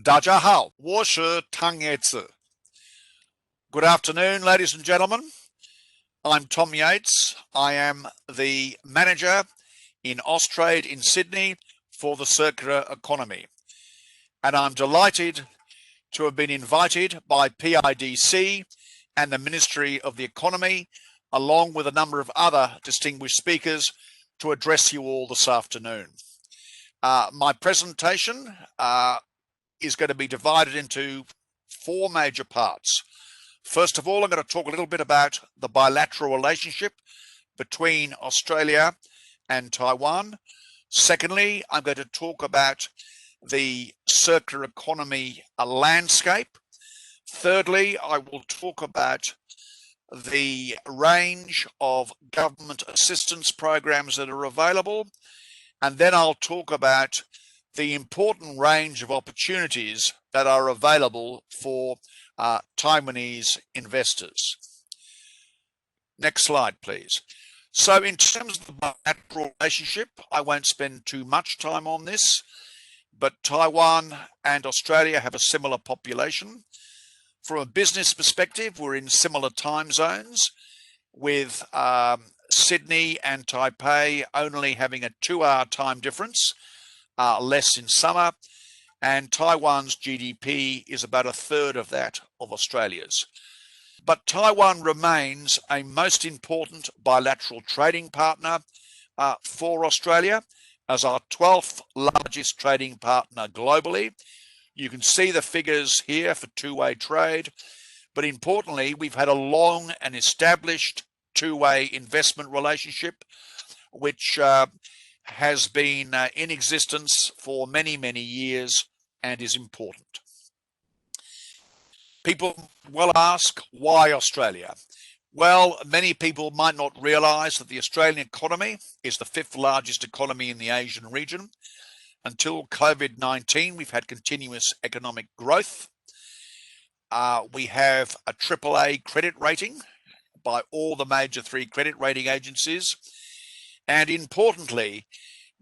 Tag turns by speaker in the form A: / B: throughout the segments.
A: 大家好，我是 Tom Yates. Good afternoon, ladies and gentlemen. I'm Tom Yates. I am the manager in Austrade in Sydney for the circular economy. And I'm delighted to have been invited by PIDC and the Ministry of the Economy, along with a number of other distinguished speakers, to address you all this afternoon. My presentation is going to be divided into four major parts. First of all, I'm going to talk a little bit about the bilateral relationship between Australia and Taiwan. Secondly, I'm going to talk about the circular economy landscape. Thirdly, I will talk about the range of government assistance programs that are available. And then I'll talk about the important range of opportunities that are available for Taiwanese investors. Next slide, please. So in terms of the bilateral relationship, I won't spend too much time on this, but Taiwan and Australia have a similar population. From a business perspective, we're in similar time zones, with Sydney and Taipei only having a 2-hour time difference, less in summer, and Taiwan's GDP is about a third of that of Australia's. But Taiwan remains a most important bilateral trading partner for Australia as our 12th largest trading partner globally. You can see the figures here for two-way trade, but importantly, we've had a long and established two-way investment relationship, which has been in existence for many, many years and is important. People will ask, why Australia? Well, many people might not realize that the Australian economy is the 5th largest economy in the Asian region. Until COVID-19, we've had continuous economic growth. We have a AAA credit rating by all the major 3 credit rating agencies. And importantly,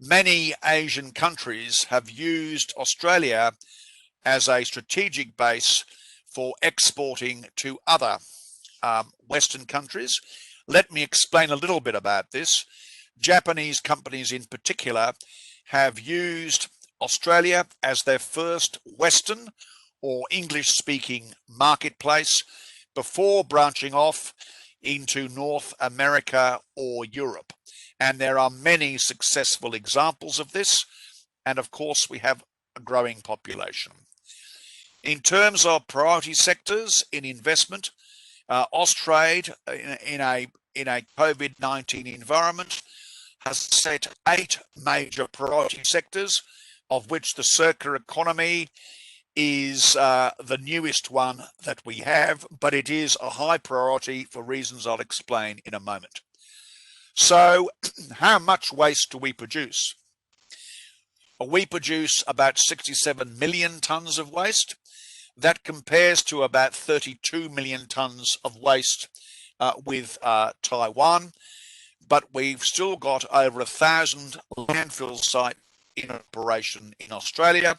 A: many Asian countries have used Australia as a strategic base for exporting to other Western countries. Let me explain a little bit about this. Japanese companies in particular have used Australia as their first Western or English-speaking marketplace before branching off into North America or Europe. And there are many successful examples of this. And of course, we have a growing population. In terms of priority sectors in investment, Austrade in a COVID-19 environment has set 8 major priority sectors, of which the circular economy is the newest one that we have, but it is a high priority for reasons I'll explain in a moment. So how much waste do we produce? We produce about 67 million tonnes of waste. That compares to about 32 million tonnes of waste with Taiwan, but we've still got over 1,000 landfill sites in operation in Australia,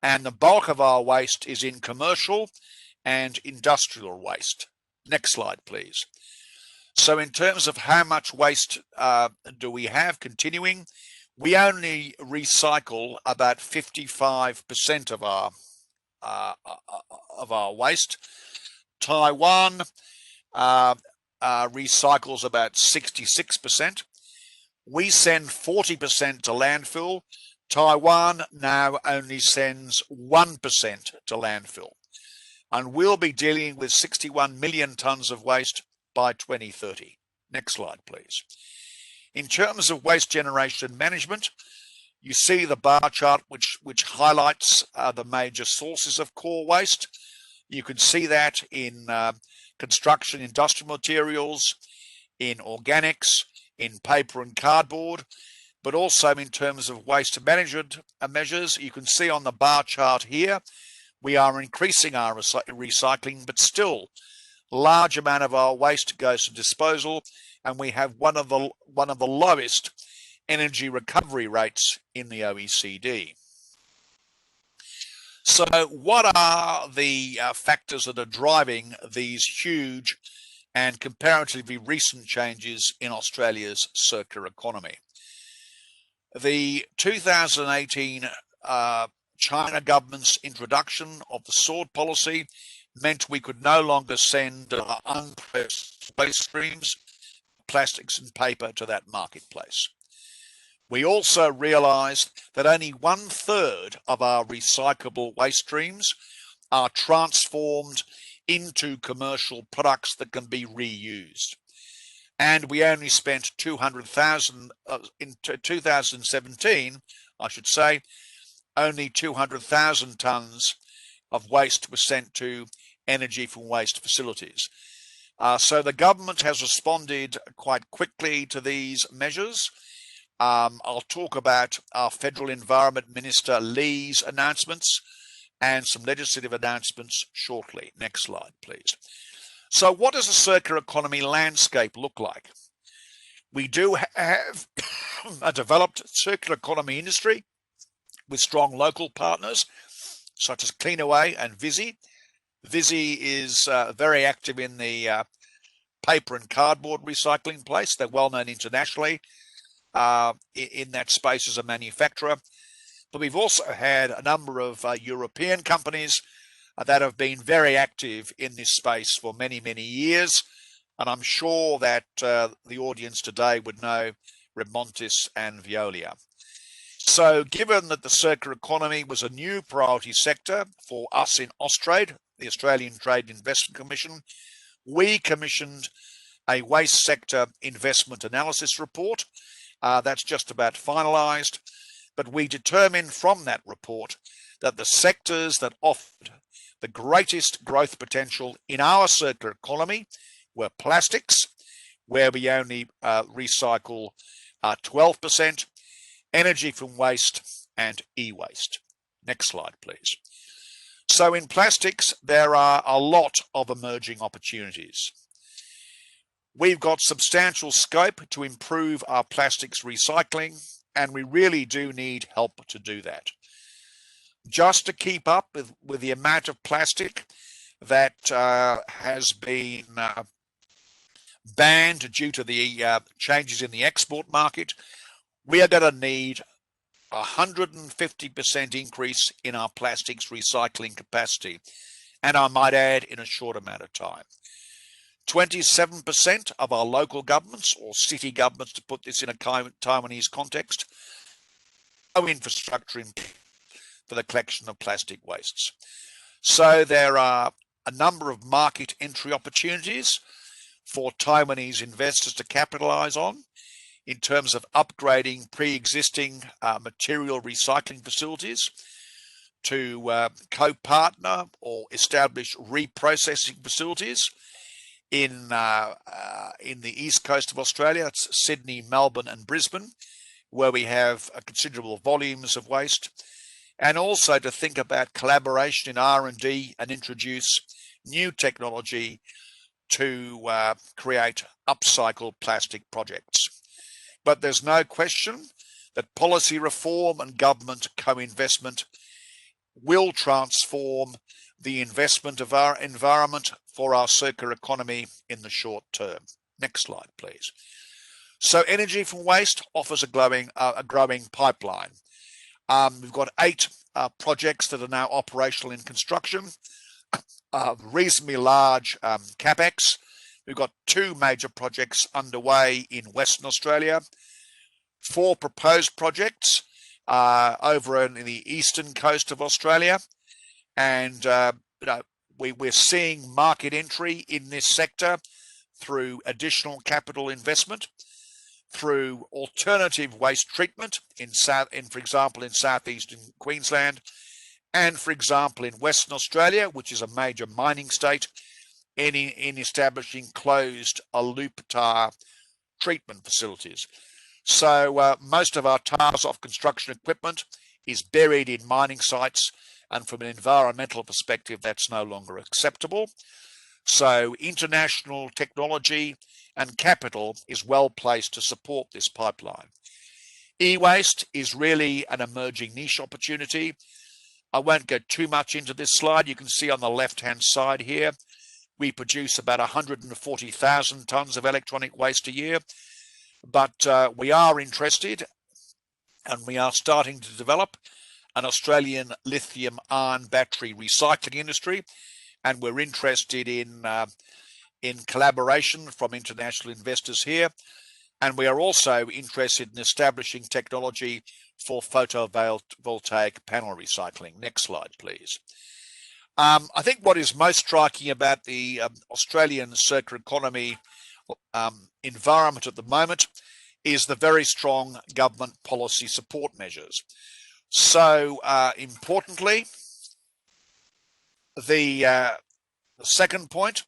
A: and the bulk of our waste is in commercial and industrial waste. Next slide, please. So in terms of how much waste do we have continuing, we only recycle about 55% of our waste. Taiwan recycles about 66%. We send 40% to landfill. Taiwan now only sends 1% to landfill. And we'll be dealing with 61 million tonnes of waste by 2030. Next slide, please. In terms of waste generation management, you see the bar chart which highlights the major sources of core waste. You can see that in construction, industrial materials, in organics, in paper and cardboard, but also in terms of waste management measures. You can see on the bar chart here, we are increasing our recycling, but still large amount of our waste goes to disposal, and we have one of the lowest energy recovery rates in the OECD. So what are the factors that are driving these huge and comparatively recent changes in Australia's circular economy? The 2018 China government's introduction of the sword policy meant we could no longer send unprocessed waste streams, plastics and paper to that marketplace. We also realised that only 1/3 of our recyclable waste streams are transformed into commercial products that can be reused. And we only spent 200,000 in 2017, I should say, only 200,000 tonnes of waste was sent to energy from waste facilities. So the government has responded quite quickly to these measures. I'll talk about our Federal Environment Minister Lee's announcements and some legislative announcements shortly. Next slide, please. So what does a circular economy landscape look like? We do have a developed circular economy industry with strong local partners such as Cleanaway and Visy. Visy is very active in the paper and cardboard recycling place. They're well known internationally in that space as a manufacturer. But we've also had a number of European companies that have been very active in this space for many, many years. And I'm sure that the audience today would know Remontis and Veolia. So given that the circular economy was a new priority sector for us in Austrade, the Australian Trade and Investment Commission, we commissioned a waste sector investment analysis report. That's just about finalised, but we determined from that report that the sectors that offered the greatest growth potential in our circular economy were plastics, where we only recycle 12%, energy from waste, and e-waste. Next slide, please. So in plastics, there are a lot of emerging opportunities. We've got substantial scope to improve our plastics recycling, and we really do need help to do that. Just to keep up with the amount of plastic that has been banned due to the changes in the export market, we are going to need a 150% increase in our plastics recycling capacity, and I might add, in a short amount of time. 27% of our local governments, or city governments to put this in a Taiwanese context, no infrastructure in for the collection of plastic wastes. So there are a number of market entry opportunities for Taiwanese investors to capitalize on in terms of upgrading pre-existing material recycling facilities to co-partner or establish reprocessing facilities in the east coast of Australia. It's Sydney, Melbourne and Brisbane, where we have considerable volumes of waste, and also to think about collaboration in R&D and introduce new technology to create upcycled plastic projects. But there's no question that policy reform and government co-investment will transform the investment of our environment for our circular economy in the short term. Next slide, please. So energy from waste offers a growing pipeline. We've got 8 projects that are now operational in construction, reasonably large capex. We've got 2 major projects underway in Western Australia, 4 proposed projects over in the eastern coast of Australia, and we're seeing market entry in this sector through additional capital investment, through alternative waste treatment for example, in southeastern Queensland, and for example in Western Australia, which is a major mining state, in establishing closed loop tar treatment facilities. So most of our tars off construction equipment is buried in mining sites, and from an environmental perspective, that's no longer acceptable. So international technology and capital is well placed to support this pipeline. E-waste is really an emerging niche opportunity. I won't go too much into this slide. You can see on the left-hand side here, we produce about 140,000 tonnes of electronic waste a year. But we are interested, and we are starting to develop an Australian lithium-ion battery recycling industry, and we're interested in collaboration from international investors here. And we are also interested in establishing technology for photovoltaic panel recycling. Next slide, please. I think what is most striking about the Australian circular economy environment at the moment is the very strong government policy support measures. So importantly, the second point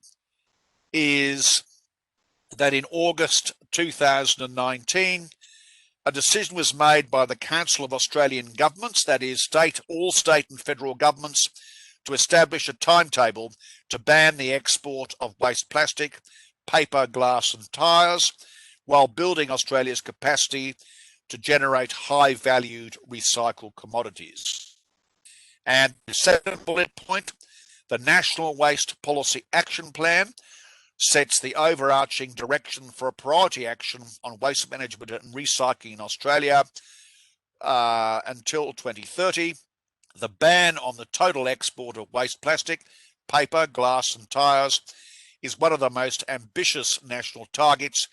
A: is that in August 2019, a decision was made by the Council of Australian Governments, that is all state and federal governments, to establish a timetable to ban the export of waste plastic, paper, glass and tyres, while building Australia's capacity to generate high-valued recycled commodities. And the second bullet point, the National Waste Policy Action Plan sets the overarching direction for a priority action on waste management and recycling in Australia until 2030. The ban on the total export of waste plastic, paper, glass and tyres is one of the most ambitious national targets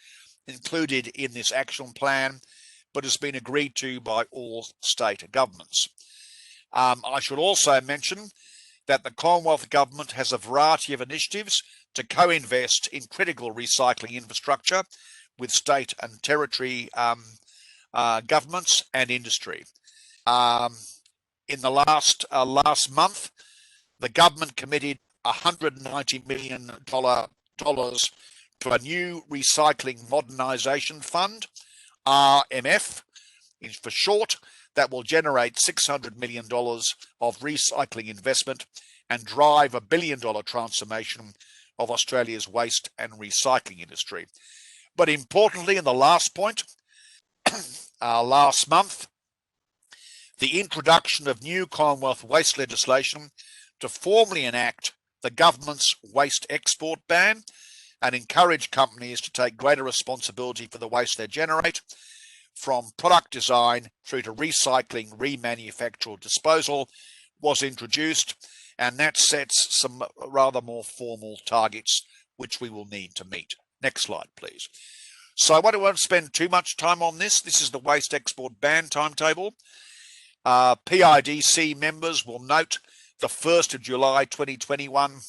A: included in this action plan, but has been agreed to by all state governments. I should also mention that the Commonwealth Government has a variety of initiatives to co-invest in critical recycling infrastructure with state and territory governments and industry. In the last month, the government committed $190 million to a new Recycling Modernisation Fund, RMF for short, that will generate $600 million of recycling investment and drive $1 billion transformation of Australia's waste and recycling industry. But importantly, in the last point, last month, the introduction of new Commonwealth waste legislation to formally enact the government's waste export ban and encourage companies to take greater responsibility for the waste they generate, from product design through to recycling, remanufacture or disposal, was introduced, and that sets some rather more formal targets which we will need to meet. Next slide, please. So I won't spend too much time on this. This is the waste export ban timetable. PIDC members will note the 1st of July 2021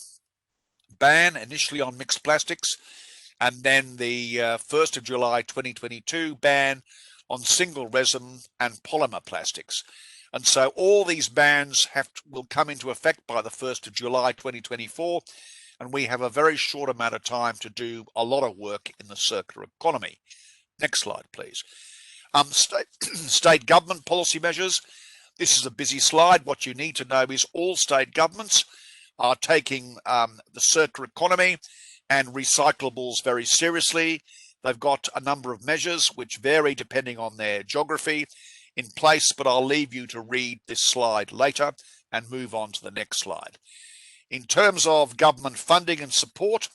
A: ban, initially on mixed plastics, and then the 1st of July 2022 ban on single resin and polymer plastics. And so all these bans will come into effect by the 1st of July 2024, and we have a very short amount of time to do a lot of work in the circular economy. Next slide, please. State government policy measures. This is a busy slide. What you need to know is all state governments are taking the circular economy and recyclables very seriously. They've got a number of measures which vary depending on their geography in place, but I'll leave you to read this slide later and move on to the next slide. In terms of government funding and support,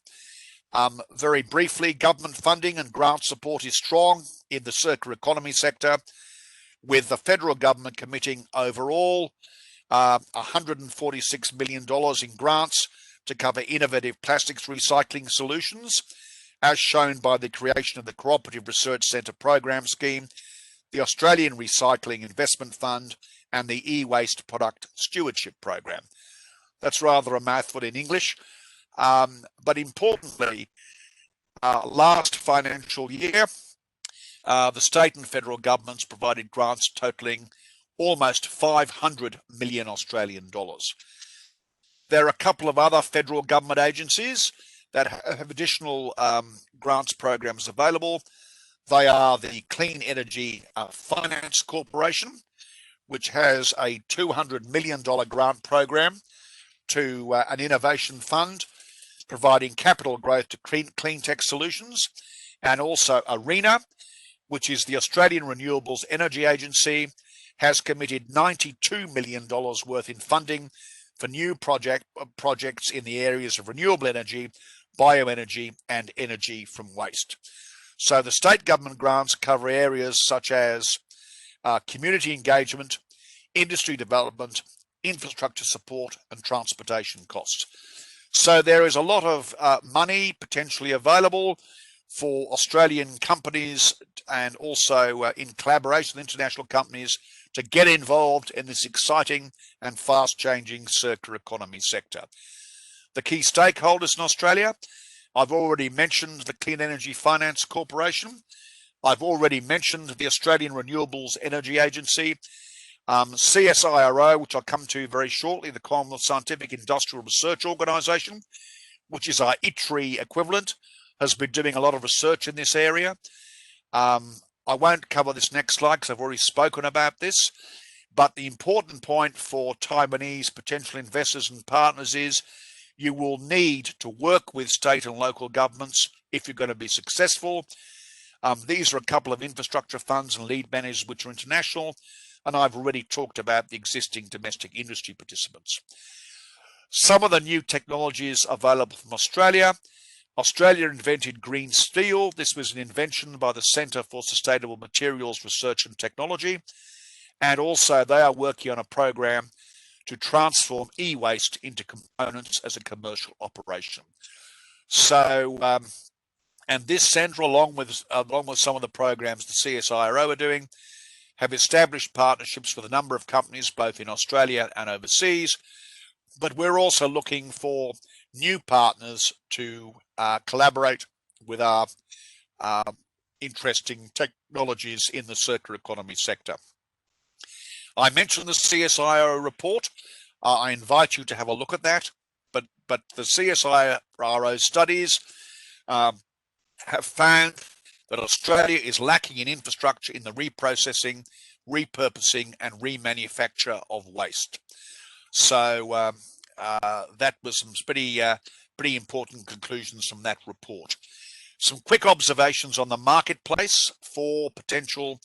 A: very briefly, government funding and grant support is strong in the circular economy sector, with the federal government committing overall $146 million in grants to cover innovative plastics recycling solutions, as shown by the creation of the Cooperative Research Centre Program Scheme, the Australian Recycling Investment Fund, and the E-Waste Product Stewardship Program. That's rather a mouthful in English, but importantly, last financial year, the state and federal governments provided grants totaling almost 500 million Australian dollars. There are a couple of other federal government agencies that have additional grants programs available. They are the Clean Energy Finance Corporation, which has a $200 million grant program to an innovation fund, providing capital growth to clean tech solutions, and also ARENA, which is the Australian Renewables Energy Agency, has committed $92 million worth in funding for new projects in the areas of renewable energy, bioenergy, and energy from waste. So the state government grants cover areas such as community engagement, industry development, infrastructure support, and transportation costs. So there is a lot of money potentially available for Australian companies and also in collaboration with international companies to get involved in this exciting and fast-changing circular economy sector. The key stakeholders in Australia, I've already mentioned the Clean Energy Finance Corporation. I've already mentioned the Australian Renewables Energy Agency, CSIRO, which I'll come to very shortly, the Commonwealth Scientific Industrial Research Organisation, which is our ITRI equivalent, has been doing a lot of research in this area. I won't cover this next slide because I've already spoken about this, but the important point for Taiwanese potential investors and partners is you will need to work with state and local governments if you're going to be successful. These are a couple of infrastructure funds and lead managers which are international, and I've already talked about the existing domestic industry participants. Some of the new technologies available from Australia. Australia invented green steel. This was an invention by the Centre for Sustainable Materials Research and Technology. And also they are working on a program to transform e-waste into components as a commercial operation. So, and this centre, along with some of the programs the CSIRO are doing, have established partnerships with a number of companies, both in Australia and overseas. But we're also looking for new partners to collaborate with our interesting technologies in the circular economy sector. I mentioned the CSIRO report. I invite you to have a look at that. But the CSIRO studies have found that Australia is lacking in infrastructure in the reprocessing, repurposing, and remanufacture of waste. So that was some pretty important conclusions from that report. Some quick observations on the marketplace for potential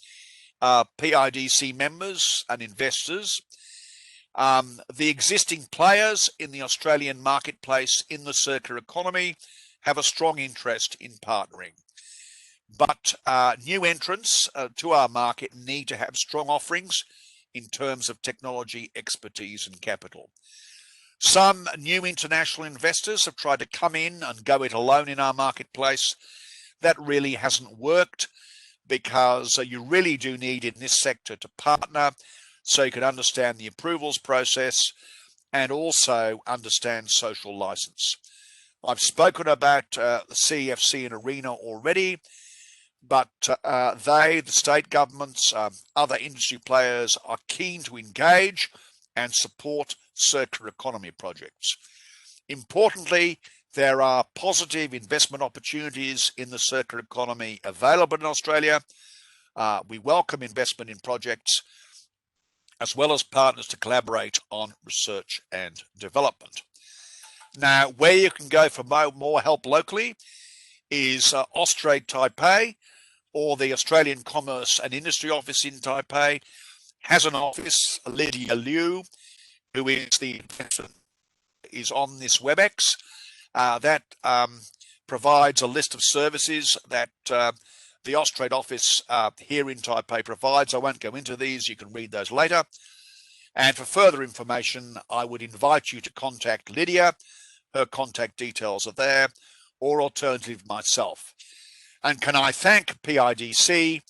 A: PIDC members and investors. The existing players in the Australian marketplace in the circular economy have a strong interest in partnering. But new entrants to our market need to have strong offerings in terms of technology, expertise, and capital. Some new international investors have tried to come in and go it alone in our marketplace. That really hasn't worked because you really do need in this sector to partner so you can understand the approvals process and also understand social license. I've spoken about the CEFC and ARENA already, but the state governments, other industry players are keen to engage and support circular economy projects. Importantly, there are positive investment opportunities in the circular economy available in Australia. We welcome investment in projects as well as partners to collaborate on research and development. Now, where you can go for more help locally is Austrade Taipei, or the Australian Commerce and Industry Office in Taipei has an office. Lydia Liu, who is the investor, is on this WebEx. That provides a list of services that the Austrade office here in Taipei provides. I won't go into these, you can read those later. And for further information, I would invite you to contact Lydia. Her contact details are there, or alternatively myself. And can I thank PIDC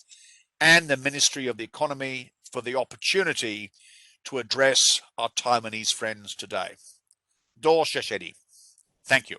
A: and the Ministry of the Economy for the opportunity to address our Taiwanese friends today. Do sheshedi. Thank you.